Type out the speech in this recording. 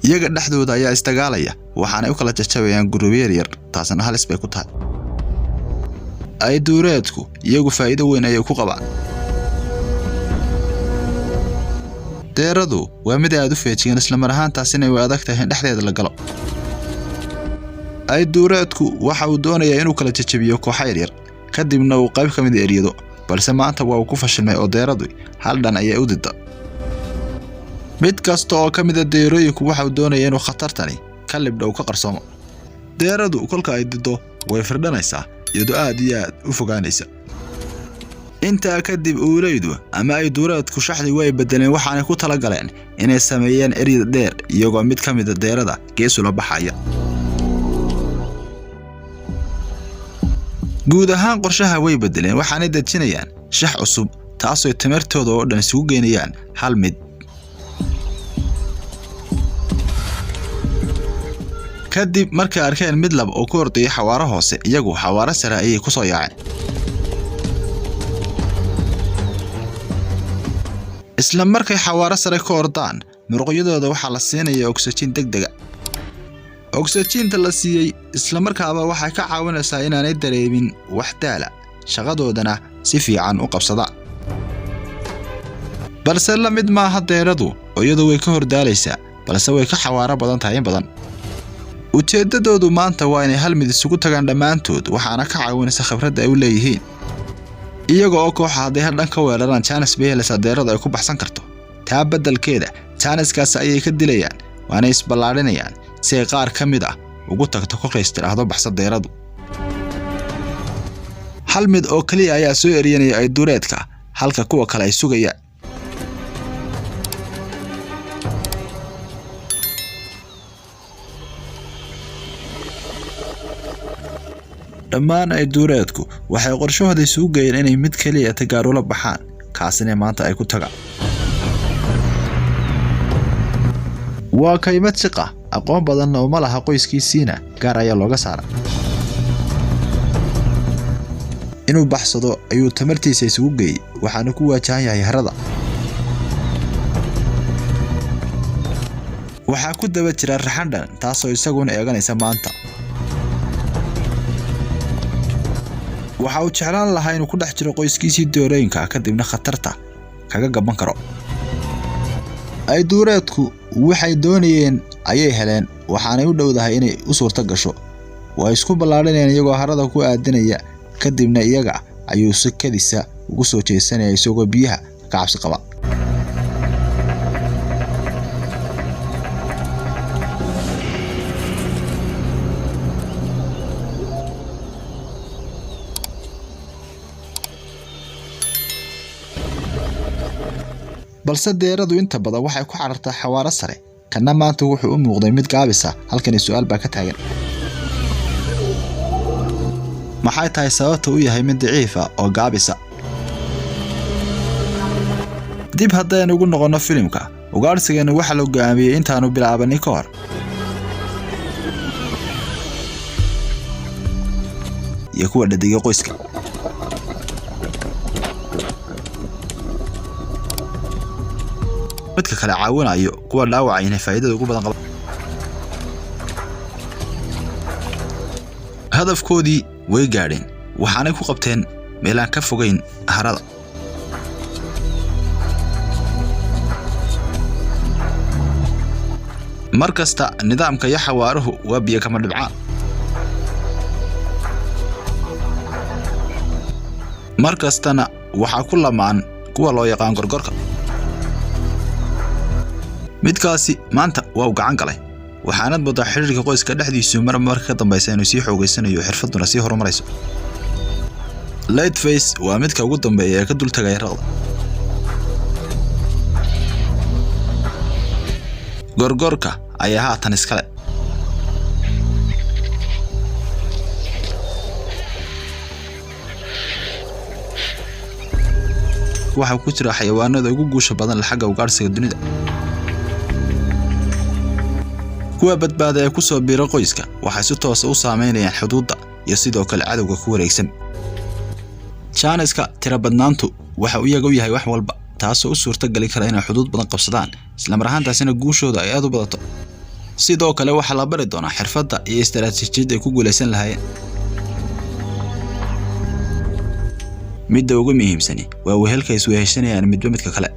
iyaga dhaxdooda ayaa istagaalaya waxaana u kala jajabayaan gurubyar yar taasna halis bay ku tahay ay duureedku iyagu faa'iido weyn ay ku qabaan deeradu waa mid aad u feejigan isla mar ahaantaasina way adag tahay in dhexdeeda la galo ay duureedku waxa uu doonayaa inuu kala jajabiyo koox yar kadibna uu qayb ka mid eriyado balse maanta waa uu ku fashilmay oo deeradu hal dhan ayay u didda mid kasta oo ka mid ah deerooyinku waxa uu doonayaa inuu khatartani ka libdhow ka qarsoomo deeradu kolka ay diddo way firdhanaysaa iyadoo aad iyo aad u fogaanaysa inta kadib uulaydu ama ay duureedku shaxdi way bedeleen waxaanay ku tala galeen inay sameeyeen eriyada dheer iyagoo mid ka mid ah deerada geesu la baxaya guud ahaan qorshaha way bedeleen waxaanay dejinayaan shax cusub taasoo tamartooda oo dhan isugu geynayaan hal mid kadib markay arkeen mid lab oo ku ordayay xawaaro hoose iyagu xawaaro sare ayay ku soo yaaceen isla markay xawaaro sare ka ordaan muruqyadooda waxaa la siinayaa oksijiin degdega oksijiinta la siiyay isla markaaba waxay ka caawinaysaa inaanay dareemin wax daala shaqadoodana si fiican u qabsadaan balse la mid maaha deeradu iyadoo way ka hordaalaysaa balse way ka xawaaro badan tahay in badan ujeedadoodu maanta waa inay hal mid isugu tagaan dhammaantood waxaana ka caawinaysa khibradda ay u leeyihiin iyaga oo koox haday hal dhan ka weeraraan chance beelasa deerada ay ku baxsan karto taa beddelkeeda chanceskaas ayay ka dilayaan waana isballaarinayaan si ay qaar ka mid ah ugu tagto kolkays tiraahdo baxsa deeradu hal mid oo kaliya ayaa soo eriyanaya ay duureedka halka kuwa kale ay sugayaan dhammaan ay duureedku waxay qorshahooda isugu geeyeen inay mid kaliya tagaaro la baxaan kaasina maanta ay ku tagaan waa kaymad shaqo aqoon badan oo ma laha qoyskiisina gaar ayaa looga saaray inuu baxsado ayuu tamartiisa isugu geeyay waxaana ku waajahan yahay harada waxa ku daba jira raxandhan taasoo isaguna eeganaysa maanta waxa uu jeclaan lahaa inuu ku dhex jiro qoyskiisii doorooyinka kadibna khatarta kaga gaban karo ay duureedku waxay doonayeen ayay heleen waxaanay u dhowdahay inay u suurta gasho way isku ballaarinayaan iyagoo harada ku aadinaya kadibna iyaga ayuu si kadisa ugu soo jeesanaya isagoo biyaha ka cabsi qaba balse deeradu inta badan waxay ku carartaa xawaaro sare kana maanta wuxuu u muuqday mid gaabisa halkan su'aal baa ka taagan maxay tahay sababta uu yahay mid daciif ah oo gaabisa dib haddaan ugu noqono filimka ugaarsigana waxa la go'aamiyay intaanu bilaabanin ka hor iyo kuwa dhadiga qoyska midka kale caawinayo kuwa dhaawacayna faa'iidada ugu badan qaba hadafkoodii way gaadheen waxaanay ku qabteen meel aan ka fogeyn harada markasta nidaamka iyo xawaaruhu waa biyo kama dhibcaan markastana waxa ku lamaan kuwa loo yaqaan gorgorka midkaasi maanta waa gacan galay waxaanad moodaa xiriirka qoyska dhexdiisu marka ka dambaysa inuu sii xoogaysanayo xirfaduna sii horumarayso Lightface waa midka ugu dambeeya ee ka dul tagay raqda gorgorka ayaa haatan iskale waxa ku jira xayawaanada ugu guusha badan xagga ugaarsiga dunida kuwa badbaada ee ku soo biiro qoyska waxay si toos ah u saameynayaan xuduudda iyo sidoo kale cadawga ku wareegsan Chaniska tira badnaantu waxa uu iyaga u yahay wax walba taasoo u suurta gali kara inay xuduud badan qabsadaan isla mar ahaantaasina guushooda ay aad u badato sidoo kale waxa la bari doonaa xirfadda iyo istaraatiijiyadda ay ku guuleysan lahaayeen midda ugu muhiimsan waa wehelka isweehaysanayaan midba midka kale